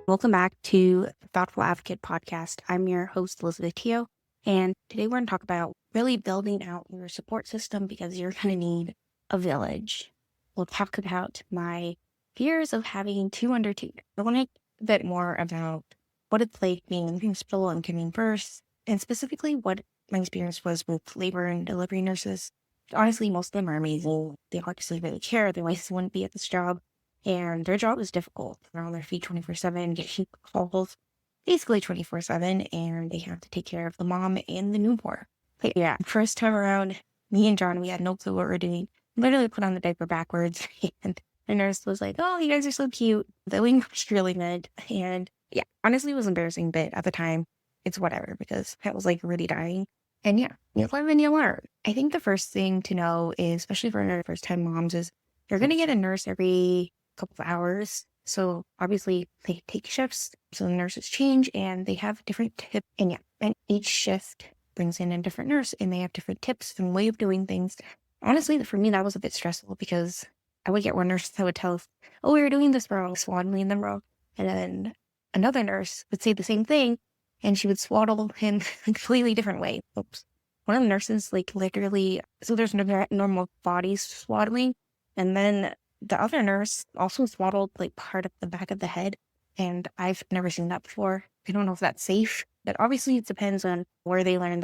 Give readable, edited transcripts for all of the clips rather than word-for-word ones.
Welcome back to the Thoughtful Advocate podcast. I'm your host, Elizabeth Teo, and today we're going to talk about really building out your support system because you're going to need a village. We'll talk about my fears of having two under two. I want to talk a bit more about what it's like being in hospital and giving birth, and specifically what my experience was with labor and delivery nurses. Honestly, most of them are amazing. They obviously really care. Otherwise, they wouldn't be at this job. And their job is difficult. They're on their feet 24/7, getting calls basically 24/7, and they have to take care of the mom and the newborn. But yeah, first time around, me and John, we had no clue what we were doing. Literally put on the diaper backwards, and the nurse was like, "Oh, you guys are so cute." The wing was really good, and yeah, honestly, it was embarrassing, but at the time, it's whatever because I was like really dying. And yeah, you live and you learn. I think the first thing to know is, especially for first time moms, is you're gonna get a nurse every couple of hours. So obviously they take shifts. So the nurses change and they have different tips. And yeah, and each shift brings in a different nurse and they have different tips and way of doing things. Honestly, for me, that was a bit stressful because I would get one nurse that would tell us, "Oh, we were doing this wrong, swaddling them wrong." And then another nurse would say the same thing and she would swaddle him a completely different way. Oops. One of the nurses, like literally, so there's no normal body swaddling. And then the other nurse also swaddled like part of the back of the head, and I've never seen that before. I don't know if that's safe, but obviously it depends on where they learned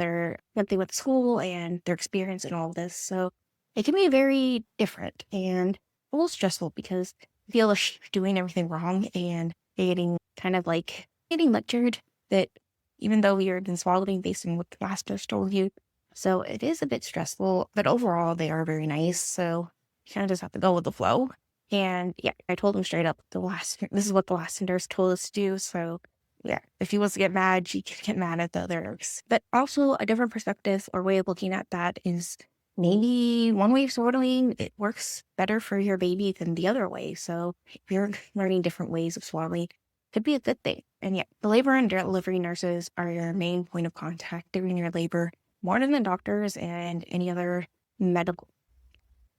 what they went to school and their experience and all of this. So it can be very different and a little stressful because you feel like you're doing everything wrong and getting kind of like getting lectured that even though you're been swallowing based on what the last nurse told you. So it is a bit stressful, but overall they are very nice. So you kind of just have to go with the flow. And yeah, I told him straight up, this is what the last nurse told us to do. So yeah, if he was to get mad, she could get mad at the other nurse. But also a different perspective or way of looking at that is maybe one way of swaddling, it works better for your baby than the other way. So if you're learning different ways of swaddling, could be a good thing. And yeah, the labor and delivery nurses are your main point of contact during your labor, more than the doctors and any other medical,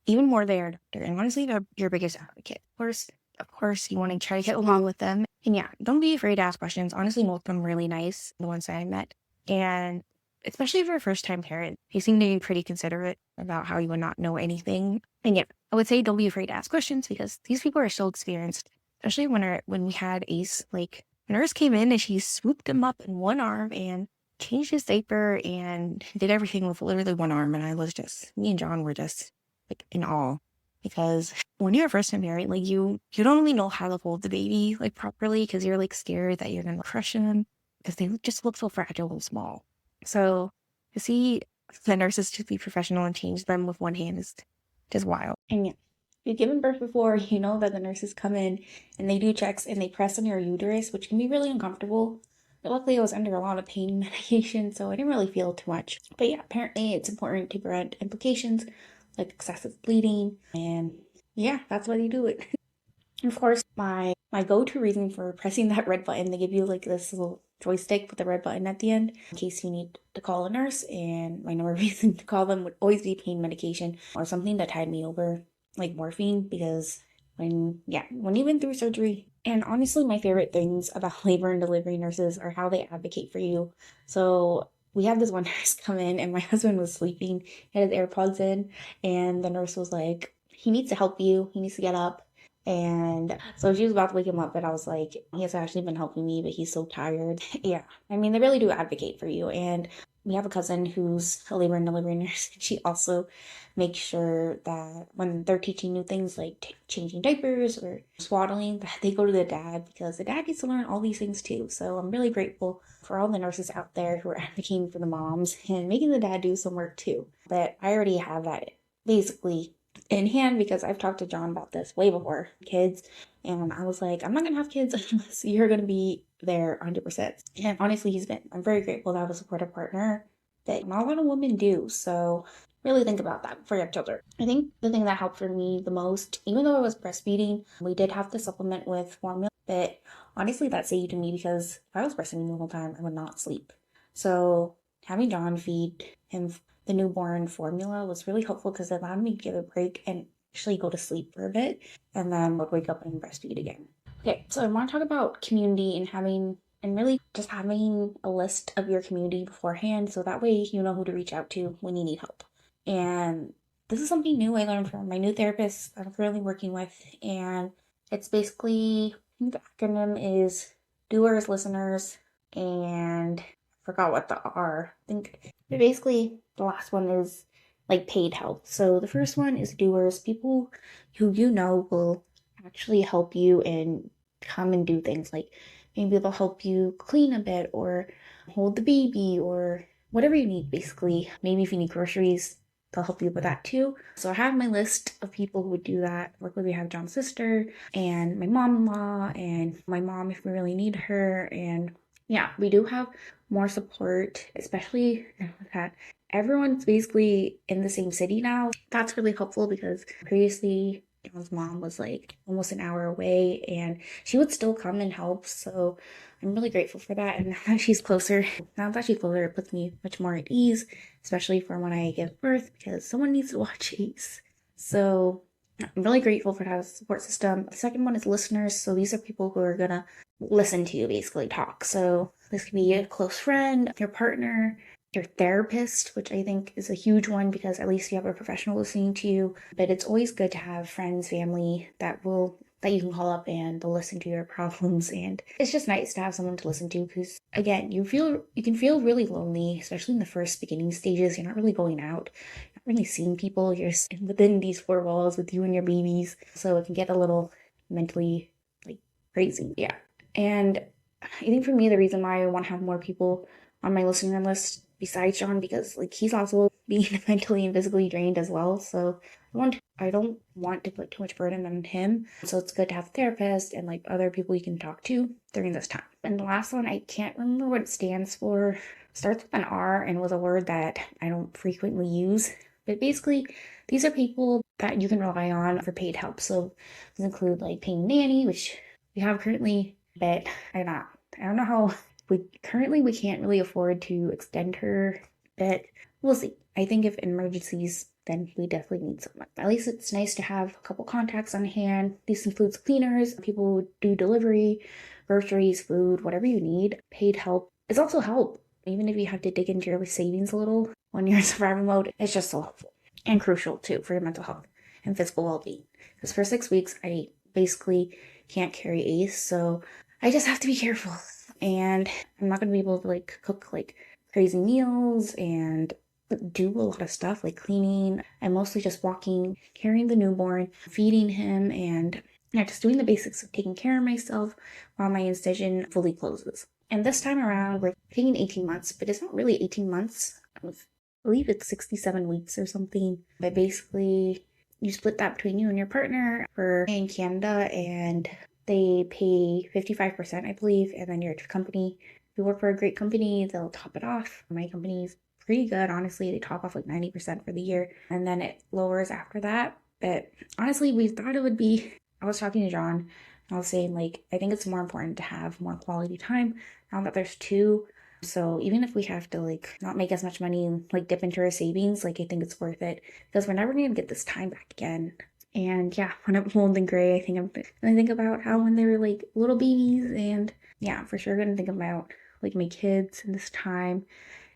even more their doctor. And honestly, they're your biggest advocate. Of course, you want to try to get along with them. And yeah, don't be afraid to ask questions. Honestly, most of them really nice, the ones that I met. And especially for a first-time parent, they seem to be pretty considerate about how you would not know anything. And yeah, I would say don't be afraid to ask questions because these people are so experienced. Especially when we had Ace, like a nurse came in and she swooped him up in one arm and changed his diaper and did everything with literally one arm. And me and John were just like in awe because when you're first time married, like you don't really know how to hold the baby like properly because you're like scared that you're gonna crush him because they just look so fragile and small. So to see the nurses just be professional and change them with one hand is just wild. And yeah, if you've given birth before, you know that the nurses come in and they do checks and they press on your uterus, which can be really uncomfortable. But luckily I was under a lot of pain medication, so I didn't really feel too much. But yeah, apparently it's important to prevent implications like excessive bleeding, and yeah, that's why they do it. And of course, my go-to reason for pressing that red button, they give you like this little joystick with the red button at the end in case you need to call a nurse, and my number reason to call them would always be pain medication or something that tied me over, like morphine, because when you've been through surgery. And honestly, my favorite things about labor and delivery nurses are how they advocate for you. So we had this one nurse come in and my husband was sleeping, he had his AirPods in, and the nurse was like, he needs to help you, he needs to get up. And so she was about to wake him up, but I was like, he has actually been helping me, but he's so tired. Yeah, I mean, they really do advocate for you. And we have a cousin who's a labor and delivery nurse. She also makes sure that when they're teaching new things like changing diapers or swaddling, that they go to the dad because the dad gets to learn all these things too. So I'm really grateful for all the nurses out there who are advocating for the moms and making the dad do some work too. But I already have that basically in hand because I've talked to John about this way before kids, and I was like, I'm not gonna have kids unless you're gonna be there 100%. And honestly, I'm very grateful to have a supportive partner that not a lot of women do. So really think about that before you have children. I think the thing that helped for me the most, even though I was breastfeeding, we did have to supplement with formula, but honestly that saved me because if I was breastfeeding the whole time, I would not sleep. So having John feed him the newborn formula was really helpful because it allowed me to give a break and actually go to sleep for a bit and then would wake up and breastfeed again. Okay, so I want to talk about community and really just having a list of your community beforehand so that way you know who to reach out to when you need help. And this is something new I learned from my new therapist I'm currently working with. And it's basically, I think the acronym is Doers, Listeners, and I forgot what the R. I think but basically the last one is like paid help. So the first one is Doers, people who you know will actually help you and come and do things like maybe they'll help you clean a bit or hold the baby or whatever you need basically. Maybe if you need groceries, they'll help you with that too. So I have my list of people who would do that. Luckily, we have John's sister and my mom-in-law and my mom if we really need her. And yeah, we do have more support, especially that everyone's basically in the same city now. That's really helpful because previously John's mom was like almost an hour away and she would still come and help. So I'm really grateful for that. And now that she's closer, it puts me much more at ease, especially for when I give birth because someone needs to watch Ace. So I'm really grateful for that support system. The second one is listeners. So these are people who are gonna listen to you basically talk. So this could be a close friend, your partner, your therapist, which I think is a huge one because at least you have a professional listening to you. But it's always good to have friends, family that you can call up and they'll listen to your problems. And it's just nice to have someone to listen to because again, you can feel really lonely, especially in the first beginning stages. You're not really going out, not really seeing people. You're within these four walls with you and your babies. So it can get a little mentally like crazy. Yeah. And I think for me, the reason why I want to have more people on my listener list besides John, because like he's also being mentally and physically drained as well. So I don't want to put too much burden on him. So it's good to have a therapist and like other people you can talk to during this time. And the last one, I can't remember what it stands for. Starts with an R and was a word that I don't frequently use. But basically, these are people that you can rely on for paid help. So these include like paying nanny, which we have currently, but I don't know how we can't really afford to extend her, but we'll see. I think if emergencies, then we definitely need someone. At least it's nice to have a couple contacts on hand. This includes cleaners, people who do delivery, groceries, food, whatever you need. Paid help is also help. Even if you have to dig into your savings a little when you're in survival mode, it's just so helpful and crucial too for your mental health and physical well-being. Because for 6 weeks, I basically can't carry Ace, so I just have to be careful. And I'm not going to be able to like cook like crazy meals and do a lot of stuff like cleaning. I'm mostly just walking, carrying the newborn, feeding him, and yeah, just doing the basics of taking care of myself while my incision fully closes. And this time around, we're taking 18 months, but it's not really 18 months. I believe it's 67 weeks or something. But basically, you split that between you and your partner for in Canada, and they pay 55%, I believe, and then your company, if you work for a great company, they'll top it off. My company's pretty good, honestly. They top off like 90% for the year, and then it lowers after that. But honestly, we thought it would be. I was talking to John, and I was saying, like, I think it's more important to have more quality time now that there's two. So even if we have to like not make as much money and like dip into our savings, like I think it's worth it because we're never gonna get this time back again. And yeah, when I'm old and gray, I think I'm gonna think about how when they were like little babies, and yeah, for sure gonna think about like my kids in this time.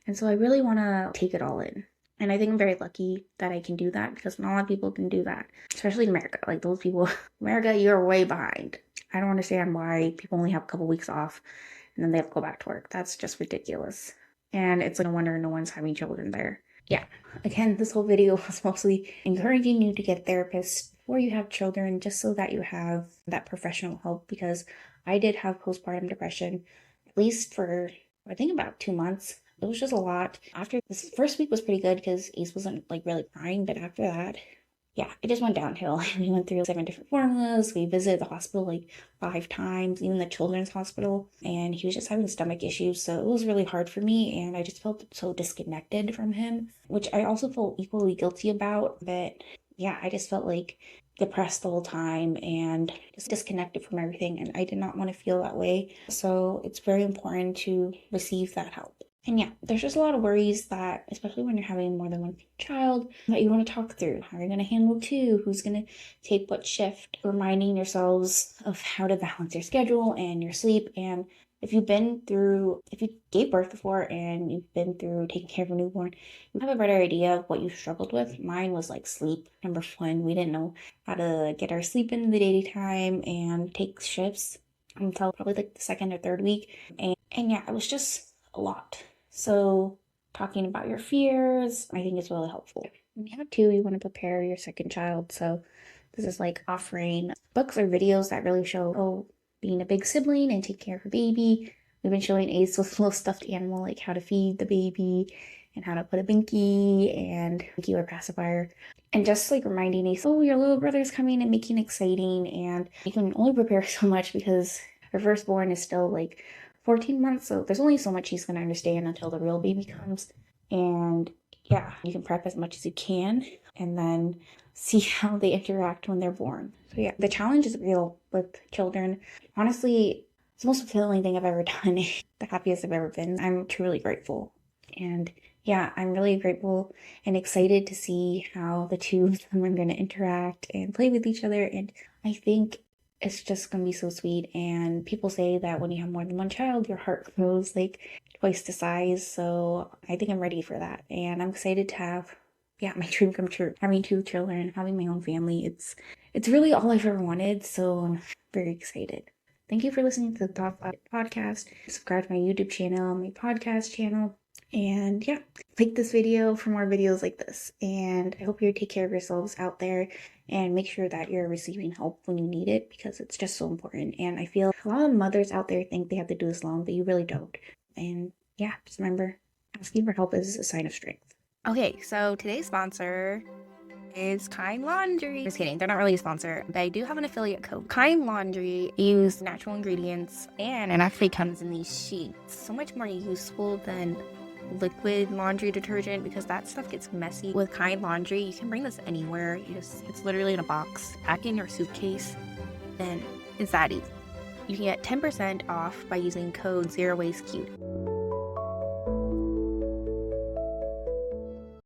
And so I really want to take it all in. And I think I'm very lucky that I can do that because not a lot of people can do that, especially in America. Like those people, America, you're way behind. I don't understand why people only have a couple weeks off and then they have to go back to work. That's just ridiculous. And it's like no wonder no one's having children there. Yeah. Again, this whole video was mostly encouraging you to get therapists before you have children, just so that you have that professional help. Because I did have postpartum depression, at least for I think about 2 months. It was just a lot. After this first week was pretty good because Ace wasn't like really crying, but after that, yeah, it just went downhill. We went through 7 different formulas. We visited the hospital like 5 times, even the children's hospital, and he was just having stomach issues. So it was really hard for me, and I just felt so disconnected from him, which I also felt equally guilty about. But yeah, I just felt like depressed the whole time and just disconnected from everything, and I did not want to feel that way. So it's very important to receive that help. And yeah, there's just a lot of worries that, especially when you're having more than one child, that you want to talk through. How are you going to handle two? Who's going to take what shift? Reminding yourselves of how to balance your schedule and your sleep. And if you gave birth before and you've been through taking care of a newborn, you have a better idea of what you struggled with. Mine was like sleep. Number one, we didn't know how to get our sleep in the daytime and take shifts until probably like the second or third week. And yeah, it was just a lot. So talking about your fears, I think is really helpful. When you have two, you want to prepare your second child. So this is like offering books or videos that really show, being a big sibling and taking care of a baby. We've been showing Ace with a little stuffed animal, like how to feed the baby and how to put a binky and binky or pacifier. And just like reminding Ace, your little brother's coming and making it exciting. And you can only prepare so much because her firstborn is still like 14 months, so there's only so much he's going to understand until the real baby comes. And yeah, you can prep as much as you can and then see how they interact when they're born. So yeah, the challenge is real with children. Honestly, it's the most fulfilling thing I've ever done. The happiest I've ever been. I'm truly grateful. And yeah, I'm really grateful and excited to see how the two of them are going to interact and play with each other. And I think it's just going to be so sweet. And people say that when you have more than one child, your heart grows like twice the size. So I think I'm ready for that. And I'm excited to have, my dream come true. Having two children, having my own family. It's really all I've ever wanted. So I'm very excited. Thank you for listening to the Thought Podcast. Subscribe to my YouTube channel, my podcast channel. And yeah, like this video for more videos like this. And I hope you take care of yourselves out there and make sure that you're receiving help when you need it because it's just so important. And I feel a lot of mothers out there think they have to do this alone, but you really don't. And yeah, just remember, asking for help is a sign of strength. Okay, so today's sponsor is Kind Laundry. Just kidding, they're not really a sponsor, but I do have an affiliate code. Kind Laundry use natural ingredients and it actually comes in these sheets. So much more useful than liquid laundry detergent because that stuff gets messy. With Kind Laundry, you can bring this anywhere. It's literally in a box, pack in your suitcase, and it's that easy. You can get 10% off by using code ZeroWasteCute.